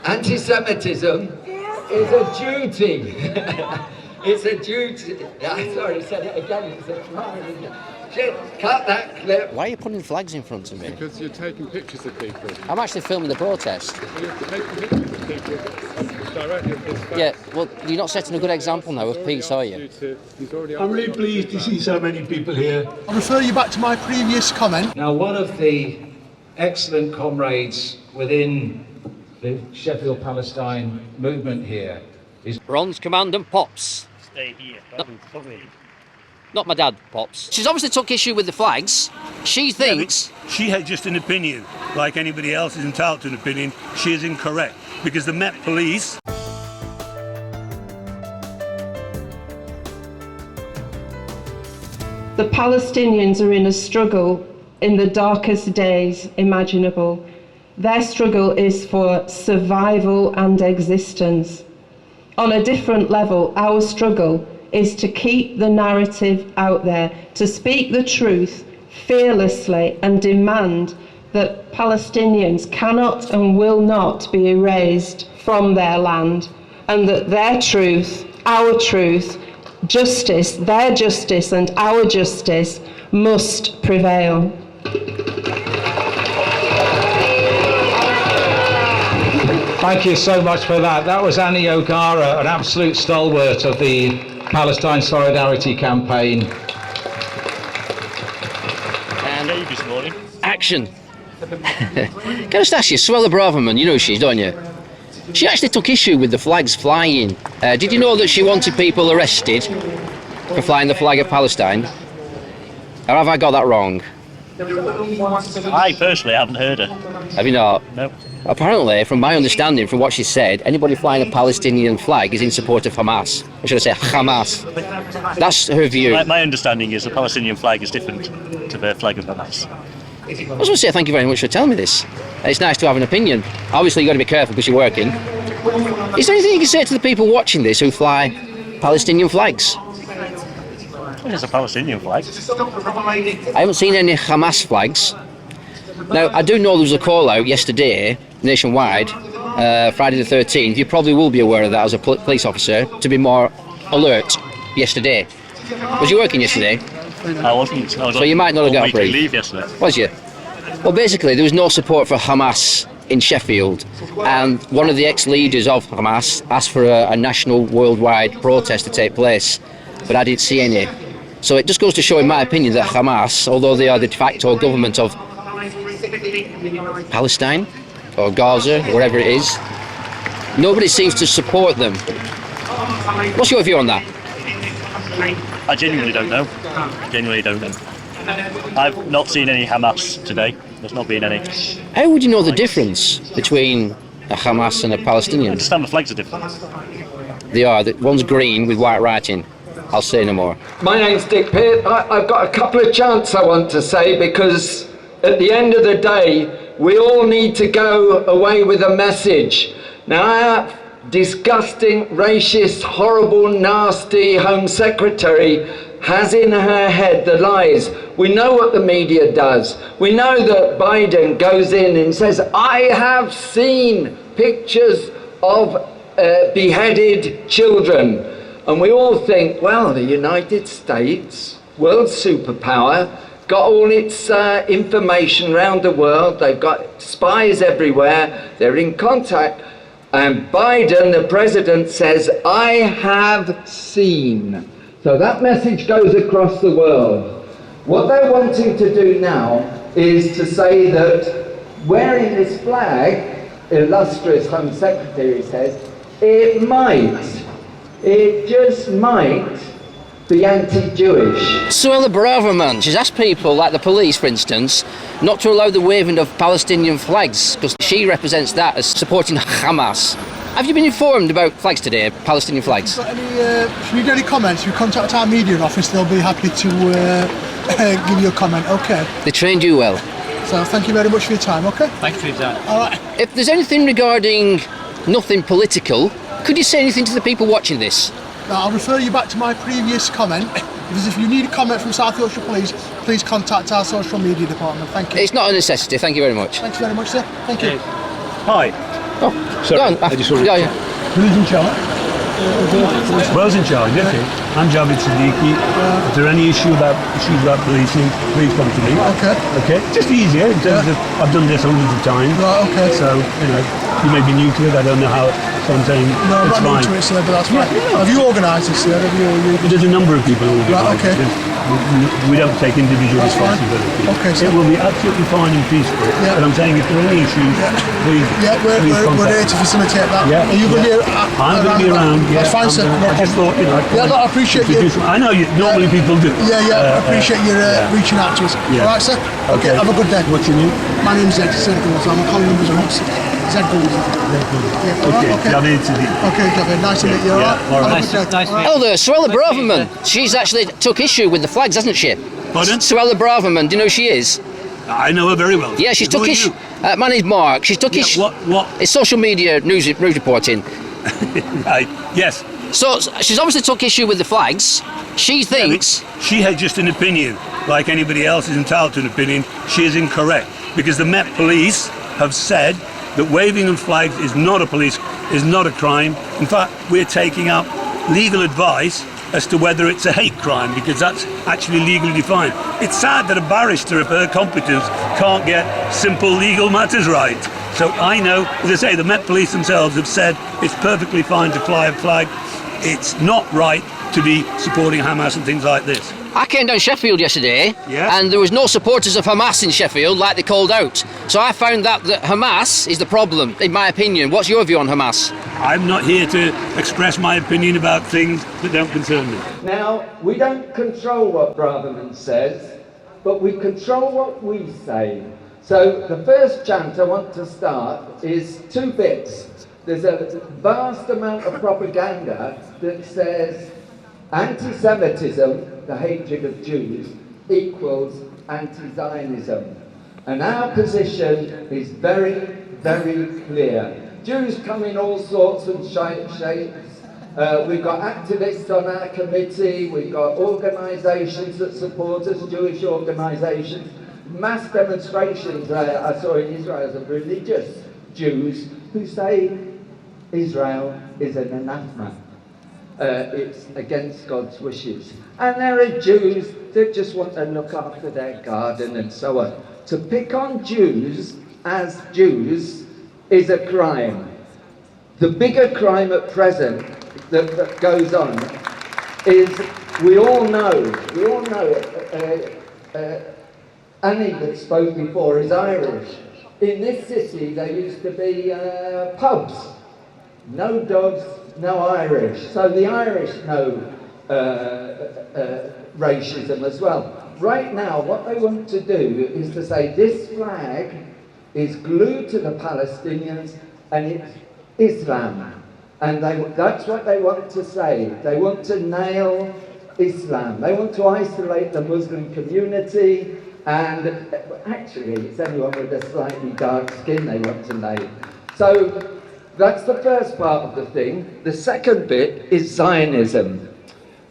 Anti-Semitism is a duty. It's a duty. Sorry, I said it again. It's a crime, isn't it? Shit, cut that clip. Why are you putting flags in front of me? Because you're taking pictures of people. I'm actually filming the protest. You're taking pictures of people directly of this fact. Yeah, well, you're not setting a good example now of peace, are you? I'm really pleased to see so many people here. I'll refer you back to my previous comment. Now, one of the excellent comrades within the Sheffield Palestine movement here is Ron's Commandant Pops. Stay here. Not my dad, Pops. She's obviously took issue with the flags. She thinks... Yeah, she had just an opinion. Like anybody else is entitled to an opinion, she is incorrect. Because the Met Police... The Palestinians are in a struggle in the darkest days imaginable. Their struggle is for survival and existence. On a different level, our struggle is to keep the narrative out there, to speak the truth fearlessly and demand that Palestinians cannot and will not be erased from their land, and that their truth, our truth, justice, their justice and our justice must prevail. Thank you so much for that. That was Annie O'Gara, an absolute stalwart of the Palestine Solidarity Campaign. And this morning. Action! Can I just ask you, Suella Braverman, you know who she is, don't you? She actually took issue with the flags flying. Did you know that she wanted people arrested for flying the flag of Palestine? Or have I got that wrong? I personally haven't heard her. Have you not? No. Apparently, from my understanding, from what she said, anybody flying a Palestinian flag is in support of Hamas. Or should I say Hamas? That's her view. My understanding is the Palestinian flag is different to the flag of Hamas. I was going to say thank you very much for telling me this. It's nice to have an opinion. Obviously, you've got to be careful because you're working. Is there anything you can say to the people watching this who fly Palestinian flags? Well, it's a Palestinian flag. I haven't seen any Hamas flags. Now, I do know there was a call out yesterday, nationwide, Friday the 13th. You probably will be aware of that as a police officer, to be more alert yesterday. Was you working yesterday? I wasn't. So you might not have got a brief. Leave yesterday. Was you? Well, basically, there was no support for Hamas in Sheffield, and one of the ex-leaders of Hamas asked for a national worldwide protest to take place, but I didn't see any. So it just goes to show, in my opinion, that Hamas, although they are the de facto government of Palestine or Gaza, wherever it is, nobody seems to support them. What's your view on that? I genuinely don't know. I've not seen any Hamas today. There's not been any. How would you know the difference between a Hamas and a I Palestinian? understand the flags are different. They are. One's green with white writing. I'll say no more. My name's Dick Peart. I've got a couple of chants I want to say, because at the end of the day, we all need to go away with a message. Now, our disgusting, racist, horrible, nasty Home Secretary has in her head the lies. We know what the media does. We know that Biden goes in and says, I have seen pictures of beheaded children. And we all think, well, the United States, world superpower, got all its information around the world. They've got spies everywhere. They're in contact. And Biden, the president, says, I have seen. So that message goes across the world. What they're wanting to do now is to say that wearing this flag, illustrious Home Secretary says, it just might be anti-Jewish. Suella Braverman, she's asked people, like the police for instance, not to allow the waving of Palestinian flags, because she represents that as supporting Hamas. Have you been informed about flags today, Palestinian flags? If you need any comments, you contact our media office, they'll be happy to give you a comment, okay? They trained you well. So thank you very much for your time, okay? Thank you for your time. All right. If there's anything regarding nothing political, could you say anything to the people watching this? Now, I'll refer you back to my previous comment, because if you need a comment from South Yorkshire Police, please contact our social media department. Thank you. It's not a necessity, thank you very much. Thanks very much, sir. Thank you. Hi, Oh, Sorry, go on. I just wanted yeah, to- yeah. Who's in charge? Well's in charge, okay. I'm Javed Siddiqui. If there are any issues about policing, please come to me. Okay. Okay? Just easier in terms of I've done this hundreds of times. Right, okay. So, you may be new to it, I don't know how, so I'm saying No, I'm it's not fine. new to it, sir, but that's fine. Have you organised this, sir? Have you... There's a number of people who will be Right, okay. We don't take individual That's fine. responsibility. Okay, sir. It will be absolutely fine and peaceful. Yeah. But I'm saying if there are any issues, please, Yeah, please we're contact here me. to facilitate that. Yeah, Are you going to be I'm going to be around. Yeah, That's fine, sir. No I just problem. thought, Yeah, no, I appreciate you. I know normally people do. Yeah, I appreciate you reaching out to us. yeah. All right, sir? Okay, have a good day. What's your name? My name's Zed Gould. I'm a column number Zed Gould. Yeah, all right, okay. Javed Siddiqui. Okay, Javed, nice to meet you. All right? all right. Have a good day. All right. Oh, the Suella Braverman. She's actually took issue with the flags, hasn't she? Pardon? Suella Braverman, do you know who she is? I know her very well. Yeah, she's Who took are issue. you? My name's Mark. She's took Yeah, issue. what? It's social media news reporting. Right. Yes. So she's obviously took issue with the flags. She thinks. She had just an opinion, like anybody else is entitled to an opinion. She is incorrect because the Met Police have said that waving of flags is not a crime. In fact, we're taking up legal advice as to whether it's a hate crime because that's actually legally defined. It's sad that a barrister of her competence can't get simple legal matters right. So I know, as I say, the Met Police themselves have said it's perfectly fine to fly a flag. It's not right to be supporting Hamas and things like this. I came down Sheffield yesterday, Yeah. and there was no supporters of Hamas in Sheffield like they called out. So I found that Hamas is the problem, in my opinion. What's your view on Hamas? I'm not here to express my opinion about things that don't concern me. Now, we don't control what Braverman says, but we control what we say. So the first chant I want to start is 2 bits. There's a vast amount of propaganda that says anti-Semitism, the hatred of Jews, equals anti-Zionism. And our position is very, very clear. Jews come in all sorts of shapes. We've got activists on our committee, we've got organisations that support us, Jewish organisations. Mass demonstrations I saw in Israel of religious Jews who say Israel is an anathema. It's against God's wishes. And there are Jews that just want to look after their garden and so on. To pick on Jews as Jews is a crime. The bigger crime at present that goes on is we all know Annie that spoke before is Irish. In this city there used to be pubs. No dogs, no Irish. So the Irish know racism as well. Right now, what they want to do is to say this flag is glued to the Palestinians and it's Islam. And that's what they want to say. They want to nail Islam. They want to isolate the Muslim community. And actually, it's anyone with a slightly dark skin they want to nail. So that's the first part of the thing. The second bit is Zionism.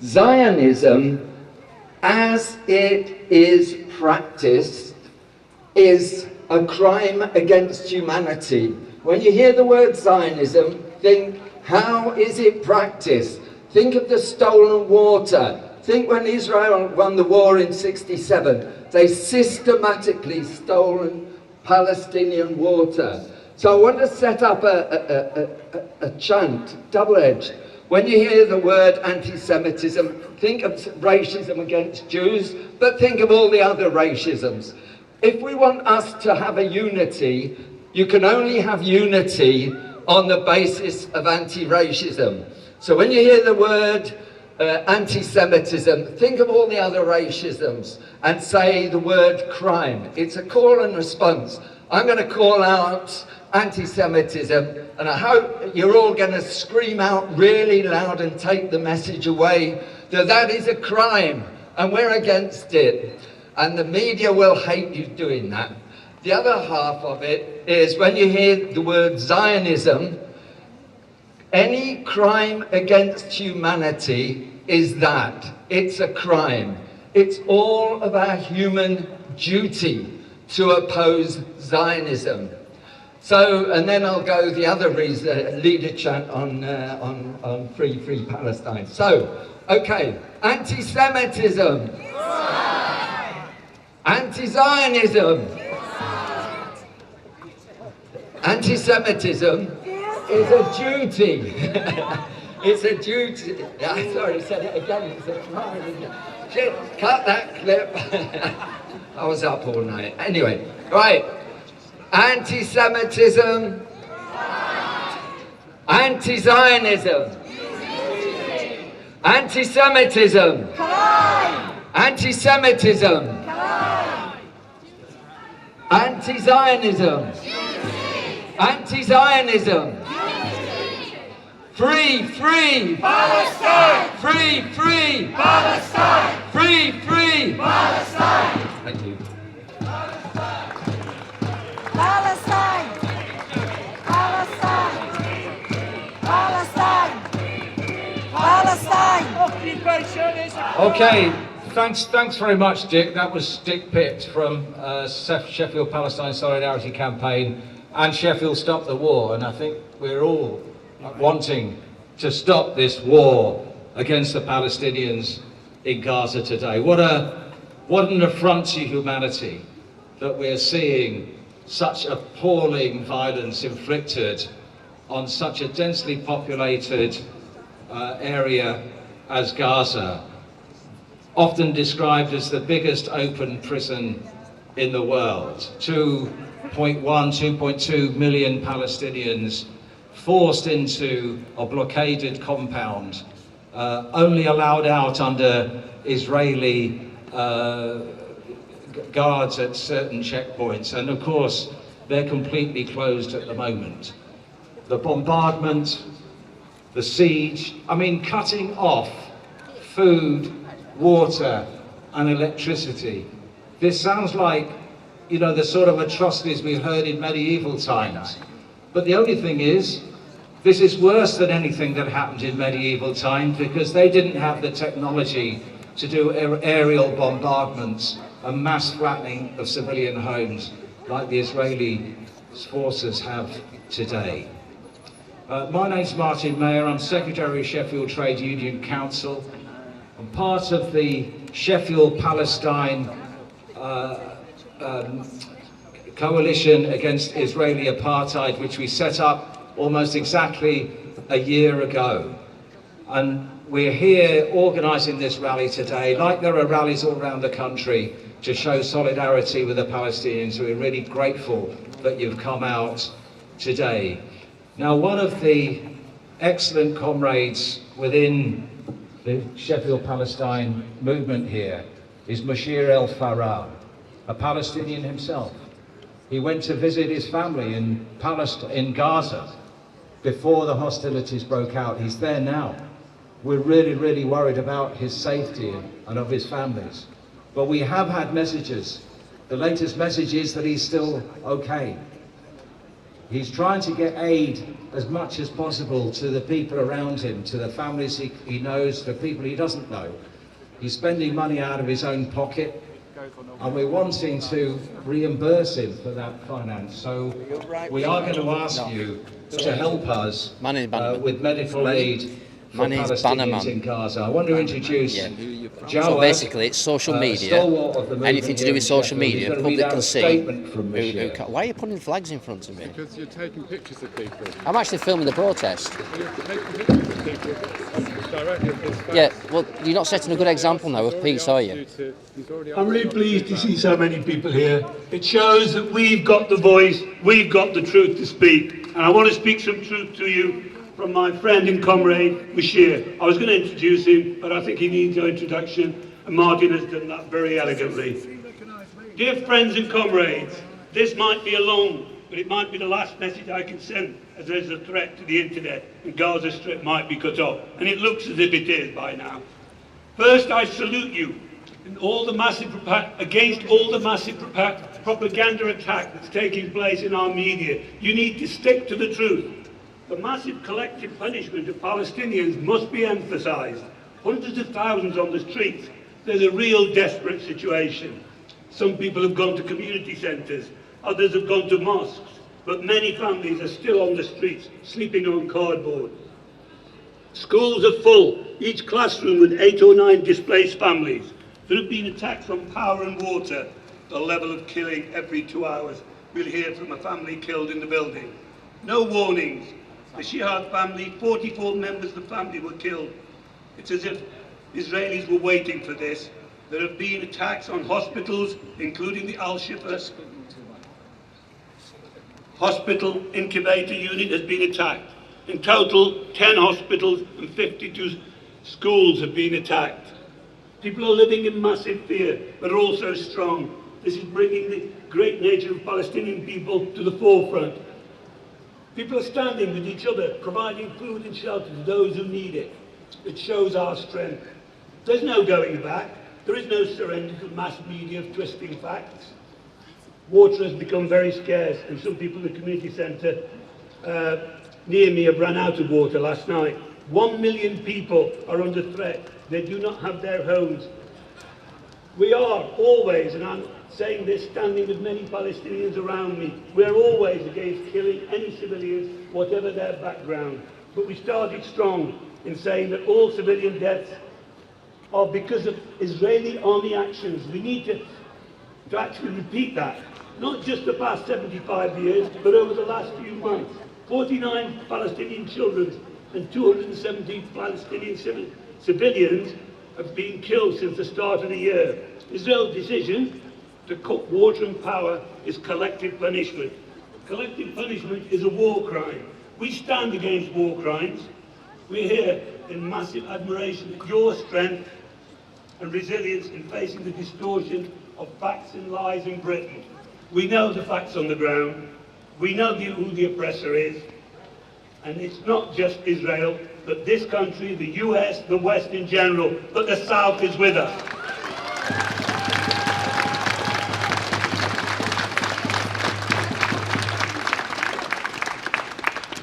Zionism, as it is practiced, is a crime against humanity. When you hear the word Zionism, think, how is it practiced? Think of the stolen water. Think when Israel won the war in '67, they systematically stolen Palestinian water. So I want to set up a chant, double-edged. When you hear the word anti-Semitism, think of racism against Jews, but think of all the other racisms. If we want us to have a unity, you can only have unity on the basis of anti-racism. So when you hear the word anti-Semitism, think of all the other racisms and say the word crime. It's a call and response. I'm going to call out anti-Semitism, and I hope you're all going to scream out really loud and take the message away that that is a crime and we're against it. And the media will hate you doing that. The other half of it is when you hear the word Zionism, any crime against humanity is that. It's a crime. It's all of our human duty to oppose Zionism. So, and then I'll go the other reason, leader chant on free Palestine. So, okay, anti-Semitism, anti-Zionism. Anti-Semitism is a duty. It's a duty. Sorry, I said it again. It's a crime. Shit, cut that clip. I was up all night. Anyway, right. Anti-Semitism. Anti-Zionism. Anti-Semitism. Anti-Semitism. Anti-Zionism. Anti-Zionism. Free Palestine! Free Palestine! Free Palestine! Thank you. Palestine! Palestine! Palestine! Palestine! Occupation is Okay, thanks very much, Dick. That was Dick Pitt from Sheffield Palestine Solidarity Campaign and Sheffield Stop the War, and I think we're all wanting to stop this war against the Palestinians in Gaza today. What an affront to humanity that we're seeing such appalling violence inflicted on such a densely populated area as Gaza, often described as the biggest open prison in the world. 2.2 million Palestinians forced into a blockaded compound, only allowed out under Israeli guards at certain checkpoints, and of course they're completely closed at the moment. The bombardment, the siege, I mean cutting off food, water and electricity. This sounds like, you know, the sort of atrocities we heard in medieval times. But the only thing is, this is worse than anything that happened in medieval times, because they didn't have the technology to do aerial bombardments and mass flattening of civilian homes like the Israeli forces have today. My name's Martin Mayer. I'm Secretary of Sheffield Trade Union Council. I'm part of the Sheffield Palestine coalition against Israeli apartheid, which we set up almost exactly a year ago. And we're here organising this rally today, like there are rallies all around the country, to show solidarity with the Palestinians. We're really grateful that you've come out today. Now, one of the excellent comrades within the Sheffield Palestine movement here is Mashir El-Farah, a Palestinian himself. He went to visit his family in Gaza before the hostilities broke out. He's there now. We're really, really worried about his safety and of his families. But we have had messages. The latest message is that he's still okay. He's trying to get aid as much as possible to the people around him, to the families he knows, to people he doesn't know. He's spending money out of his own pocket, and we're wanting to reimburse him for that finance. So we are going to ask you to help us with medical aid for Palestinians in Gaza. I want to introduce Joe. So basically it's social media, anything to do with social media, public can see. Why are you putting flags in front of me? because you're taking pictures of people. I'm actually filming the protest. You're taking pictures of people directly at this face. Yeah, well, you're not setting a good example now of peace, are you? I'm really pleased to see so many people here. It shows that we've got the voice, we've got the truth to speak. And I want to speak some truth to you from my friend and comrade, Bashir. I was going to introduce him, but I think he needs no introduction, and Martin has done that very elegantly. Dear friends and comrades, this might be a long, but it might be the last message I can send, as there's a threat to the internet, and Gaza Strip might be cut off, and it looks as if it is by now. First, I salute you in all the massive against all the massive propaganda attack that's taking place in our media. You need to stick to the truth. The massive collective punishment of Palestinians must be emphasised. Hundreds of thousands on the streets. There's a real desperate situation. Some people have gone to community centres, others have gone to mosques. but many families are still on the streets, sleeping on cardboard. Schools are full, each classroom with 8 or 9 displaced families. There have been attacks on power and water, the level of killing every 2 hours. We'll hear from a family killed in the building. No warnings. The Shihad family, 44 members of the family were killed. It's as if Israelis were waiting for this. There have been attacks on hospitals, including the Al-Shifa hospital incubator unit has been attacked. In total, 10 hospitals and 52 schools have been attacked. People are living in massive fear, but also strong. This is bringing the great nature of Palestinian people to the forefront. People are standing with each other, providing food and shelter to those who need it. It shows our strength. There's no going back. There is no surrender to mass media of twisting facts. Water has become very scarce, and some people in the community centre near me have run out of water last night. 1 million people are under threat. They do not have their homes. We are always, and I'm saying this standing with many Palestinians around me, we're always against killing any civilians, whatever their background. But we started strong in saying that all civilian deaths are because of Israeli army actions. We need to actually repeat that. Not just the past 75 years, but over the last few months. 49 Palestinian children and 270 Palestinian civilians have been killed since the start of the year. Israel's decision to cut water and power is collective punishment. Collective punishment is a war crime. We stand against war crimes. We're here in massive admiration of your strength and resilience in facing the distortion of facts and lies in Britain. We know the facts on the ground. We know who the oppressor is. And it's not just Israel, but this country, the US, the West in general, but the South is with us.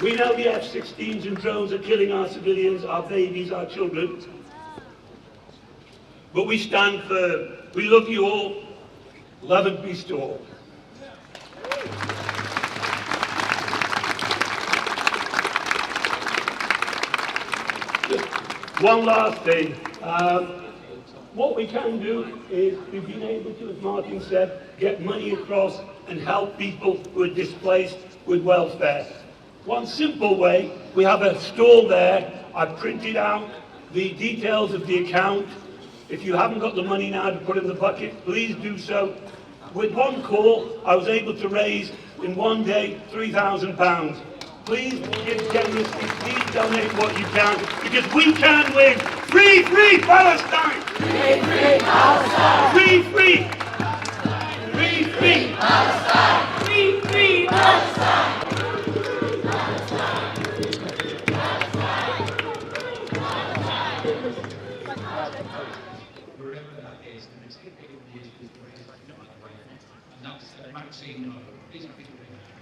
We know the F-16s and drones are killing our civilians, our babies, our children. But we stand firm. We love you all. Love and peace to all. One last thing. What we can do is we've been able to, as Martin said, get money across and help people who are displaced with welfare. One simple way, we have a stall there. I've printed out the details of the account. If you haven't got the money now to put in the bucket, please do so. With one call, I was able to raise in one day £3,000. Please give generously, please donate what you can, because we can win. Free, free Palestine! Free, free Palestine! Free, free! Free, free Palestine! Free, free Palestine!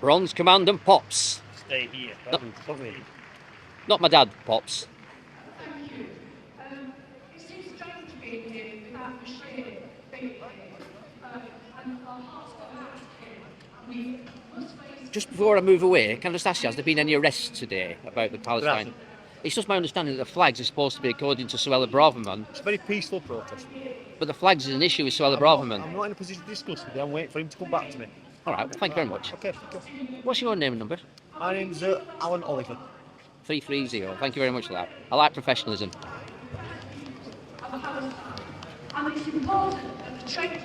Bronze Commandant Pops. Stay here. Not my dad, Pops. Thank you. It seems strange being here without Bashir being here. And our hearts go out to him. We must face... Just before I move away, can I just ask you, has there been any arrests today about the Palestine? It's just my understanding that the flags are supposed to be, according to Suella Braverman. It's a very peaceful protest. But the flags is an issue with Suella Braverman. I'm not in a position to discuss with you. I'm waiting for him to come back to me. All right, well, thank you very much. Okay, thank you. What's your name and number? My name's Alan Oliver. 330. Thank you very much for that. I like professionalism. And it's important that the trade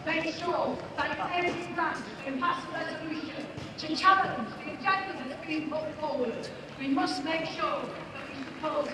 make sure that every branch can pass a resolution to challenge the agenda that's being put forward. We must make sure that we support it.